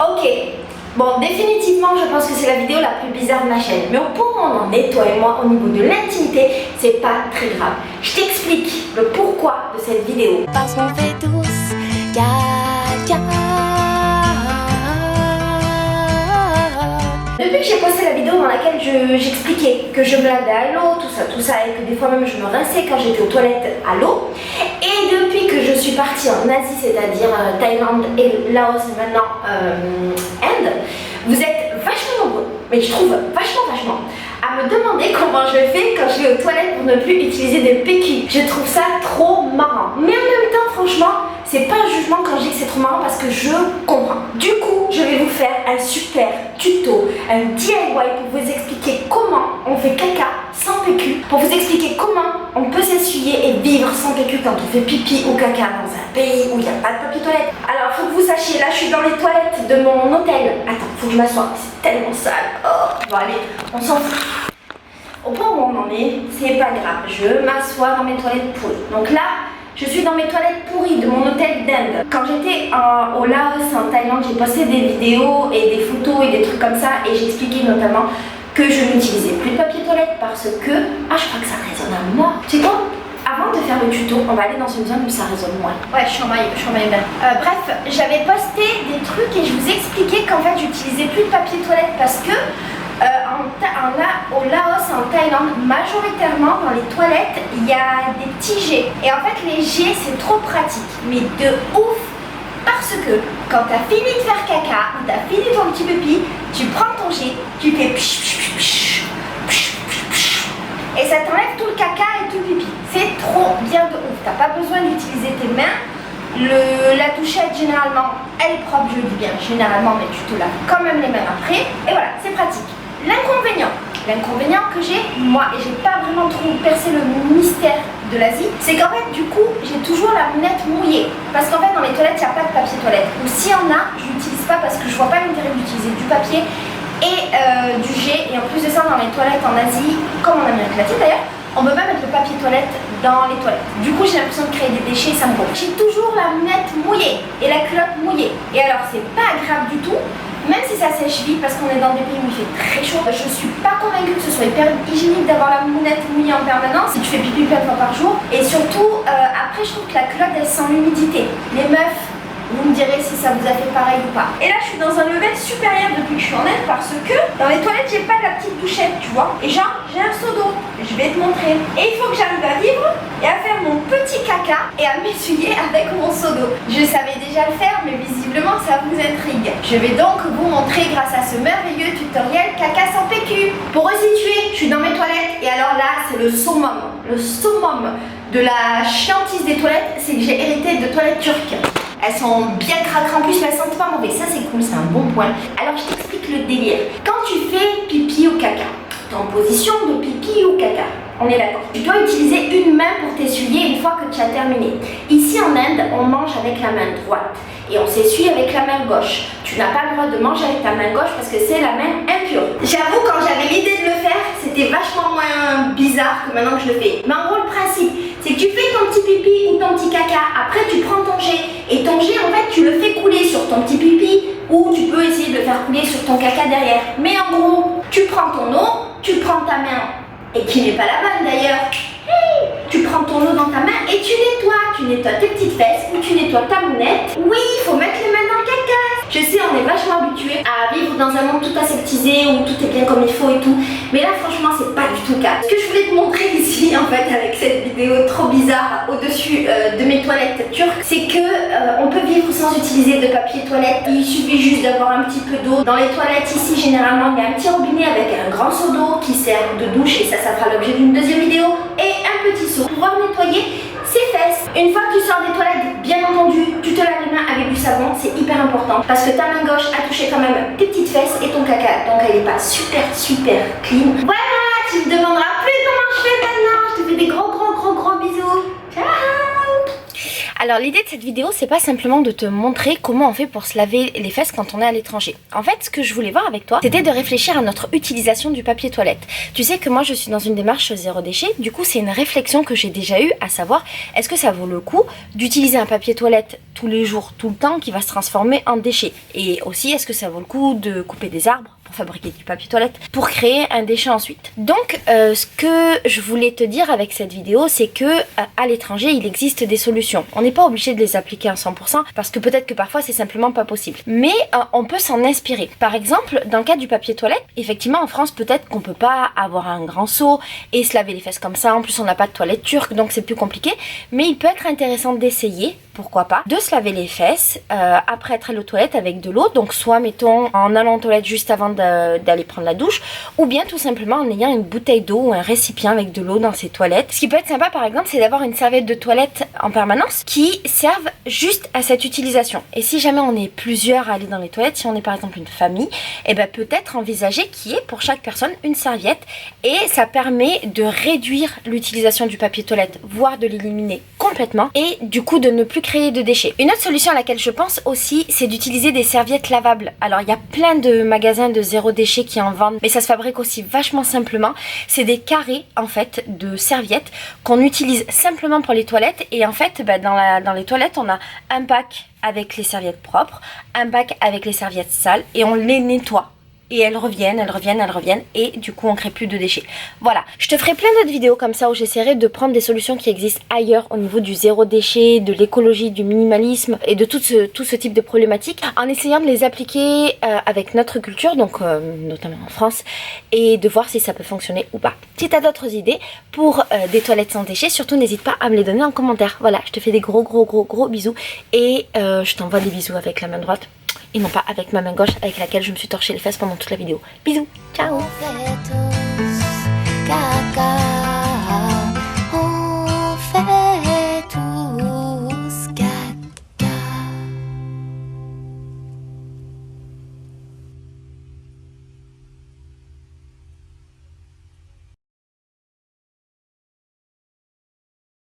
Ok, bon, définitivement, je pense que c'est la vidéo la plus bizarre de ma chaîne. Mais au point où on en est, toi et moi, au niveau de l'intimité, c'est pas très grave. Je t'explique le pourquoi de cette vidéo. Parce qu'on fait tous caca. Depuis que j'ai posté la vidéo dans laquelle j'expliquais que je me lavais à l'eau, tout ça, et que des fois même je me rinçais quand j'étais aux toilettes à l'eau, et depuis que je suis partie en Asie, c'est-à-dire Thaïlande et Laos et maintenant Inde, vous êtes vachement nombreux, mais je trouve vachement, à me demander comment je fais quand je vais aux toilettes pour ne plus utiliser de PQ. Je trouve ça trop marrant. Mais en même temps, franchement, c'est pas un jugement quand je dis que c'est trop marrant parce que je comprends. Du coup, je vais vous faire un super tuto, un DIY pour vous expliquer comment on fait caca sans PQ, pour vous expliquer comment on peut s'essuyer et vivre sans PQ quand on fait pipi ou caca dans un pays où il n'y a pas de papier toilette. Alors, faut que vous sachiez, là, je suis dans les toilettes de mon hôtel. Attends, faut que je m'assoie, c'est tellement sale. Oh, bon allez, on s'en fout. Au point où on en est, c'est pas grave, je m'assois dans mes toilettes pourries. Donc là, je suis dans mes toilettes pourries de mon hôtel d'Inde. Quand j'étais au Laos, en Thaïlande, j'ai posté des vidéos et des photos et des trucs comme ça et j'expliquais notamment que je n'utilisais plus de papier toilette parce que... Ah, je crois que ça résonne à moi. Tu sais quoi? Avant de faire le tuto, on va aller dans une zone où ça résonne moins. Ouais, je suis en maillot bain. Bref, j'avais posté des trucs et je vous expliquais qu'en fait, j'utilisais plus de papier toilette parce que au Laos, en Thaïlande, majoritairement dans les toilettes, il y a des petits jets. Et en fait, les jets, c'est trop pratique, mais de ouf, parce que quand tu as fini de faire caca, ou tu as fini ton petit pipi, tu prends ton jet, tu fais et ça t'enlève tout le caca et tout le pipi. C'est trop bien de ouf. T'as pas besoin d'utiliser tes mains. La touchette, généralement, elle est propre, je dis bien généralement, mais tu te laves quand même les mains après. Et voilà, c'est pratique. L'inconvénient que j'ai, moi, et j'ai pas vraiment trop percé le mystère de l'Asie, c'est qu'en fait, du coup, j'ai toujours la lunette mouillée. Parce qu'en fait, dans les toilettes, il n'y a pas de papier toilette. Ou s'il y en a, je l'utilise pas parce que je vois pas l'intérêt d'utiliser du papier et du jet. Et en plus de ça, dans les toilettes en Asie, comme en Amérique latine d'ailleurs, on peut pas mettre le papier toilette dans les toilettes. Du coup, j'ai l'impression de créer des déchets, ça me gonfle. J'ai toujours la lunette mouillée et la culotte mouillée. Et alors, c'est pas grave du tout, même si ça sèche vite parce qu'on est dans des pays où il fait très chaud. Je suis pas convaincue que ce soit hyper hygiénique d'avoir la lunette mouillée en permanence si tu fais pipi plein de fois par jour. Et surtout, après, je trouve que la culotte, elle sent l'humidité. Les meufs, vous me direz si ça vous a fait pareil ou pas. Et là, je suis dans un level supérieur depuis que je suis en Inde parce que dans les toilettes, j'ai pas la petite douchette, tu vois. Et genre, j'ai un seau d'eau. Je vais te montrer. Et il faut que j'arrive à vivre et à faire mon petit caca et à m'essuyer avec mon seau d'eau. Je savais déjà le faire, mais visiblement, ça vous intrigue. Je vais donc vous montrer grâce à ce merveilleux tutoriel caca sans PQ. Pour resituer, je suis dans mes toilettes et alors là, c'est le summum. Le summum de la chiantise des toilettes, c'est que j'ai hérité de toilettes turques. Elles sont bien cracra en plus, mais elles sentent pas mauvais. Ça, c'est cool, c'est un bon point. Alors, je t'explique le délire. Quand tu fais pipi ou caca, t'es en position de pipi ou caca. On est d'accord. Tu dois utiliser une main pour t'essuyer une fois que tu as terminé. Ici, en Inde, on mange avec la main droite. Et on s'essuie avec la main gauche. Tu n'as pas le droit de manger avec ta main gauche parce que c'est la main impure. J'avoue, quand j'avais l'idée de le faire, c'était vachement moins bizarre que maintenant que je le fais. Mais en gros, le principe, c'est que tu fais ton petit pipi ou ton petit caca, après tu prends ton jet. Et ton jet, en fait, tu le fais couler sur ton petit pipi ou tu peux essayer de le faire couler sur ton caca derrière. Mais en gros, tu prends ton eau, tu prends ta main, et qui n'est pas la bonne d'ailleurs. Hey, tu prends ton eau dans ta main et tu nettoies tes petites fesses ou tu nettoies ta mounette. Oui, il faut mettre les mains dans le caca. Je sais, on est vachement habitué à vivre dans un monde tout aseptisé où tout est bien comme il faut et tout. Mais là, franchement, c'est pas du tout le cas. Ce que je voulais te montrer ici, en fait, avec cette vidéo trop bizarre au-dessus de mes toilettes turques, c'est que on peut vivre sans utiliser de papier toilette. Il suffit juste d'avoir un petit peu d'eau. Dans les toilettes ici, généralement, il y a un petit robinet avec un grand seau d'eau qui sert de douche et ça fera l'objet d'une deuxième vidéo. Et un petit seau pour pouvoir nettoyer ses fesses. Une fois que tu sors des toilettes, bien entendu, tu te laves les mains avec du savon, c'est hyper important parce que ta main gauche a touché quand même tes petites fesses et ton caca, donc elle n'est pas super clean. Voilà, tu me demanderas plus comment je fais maintenant. Je te fais des gros bisous. Ciao. Alors l'idée de cette vidéo, c'est pas simplement de te montrer comment on fait pour se laver les fesses quand on est à l'étranger. En fait, ce que je voulais voir avec toi, c'était de réfléchir à notre utilisation du papier toilette. Tu sais que moi je suis dans une démarche zéro déchet, du coup c'est une réflexion que j'ai déjà eue, à savoir est-ce que ça vaut le coup d'utiliser un papier toilette tous les jours, tout le temps, qui va se transformer en déchet. Et aussi, est-ce que ça vaut le coup de couper des arbres pour fabriquer du papier toilette, pour créer un déchet ensuite. Donc ce que je voulais te dire avec cette vidéo, c'est que à l'étranger il existe des solutions. On n'est pas obligé de les appliquer à 100% parce que peut-être que parfois c'est simplement pas possible. Mais on peut s'en inspirer. Par exemple, dans le cas du papier toilette, effectivement en France peut-être qu'on peut pas avoir un grand seau et se laver les fesses comme ça. En plus on n'a pas de toilette turque donc c'est plus compliqué. Mais il peut être intéressant d'essayer, pourquoi pas, de se laver les fesses après être allé aux toilettes avec de l'eau. Donc soit mettons en allant aux toilettes juste avant d'aller prendre la douche, ou bien tout simplement en ayant une bouteille d'eau ou un récipient avec de l'eau dans ses toilettes. Ce qui peut être sympa par exemple, c'est d'avoir une serviette de toilette en permanence qui serve juste à cette utilisation. Et si jamais on est plusieurs à aller dans les toilettes, si on est par exemple une famille, et ben peut-être envisager qu'il y ait pour chaque personne une serviette, et ça permet de réduire l'utilisation du papier toilette, voire de l'éliminer complètement, et du coup de ne plus créer de déchets. Une autre solution à laquelle je pense aussi, c'est d'utiliser des serviettes lavables. Alors il y a plein de magasins de zéro déchet qui en vendent, mais ça se fabrique aussi vachement simplement. C'est des carrés en fait de serviettes qu'on utilise simplement pour les toilettes, et en fait dans les toilettes on a un pack avec les serviettes propres, un pack avec les serviettes sales, et on les nettoie. Et elles reviennent, et du coup on crée plus de déchets. Voilà, je te ferai plein d'autres vidéos comme ça où j'essaierai de prendre des solutions qui existent ailleurs au niveau du zéro déchet, de l'écologie, du minimalisme et de tout ce type de problématiques, en essayant de les appliquer avec notre culture, donc notamment en France, et de voir si ça peut fonctionner ou pas. Si tu as d'autres idées pour des toilettes sans déchets, surtout n'hésite pas à me les donner en commentaire. Voilà, je te fais des gros bisous, et je t'envoie des bisous avec la main droite. Et non pas avec ma main gauche avec laquelle je me suis torché les fesses pendant toute la vidéo. Bisous, ciao. On fait tous caca.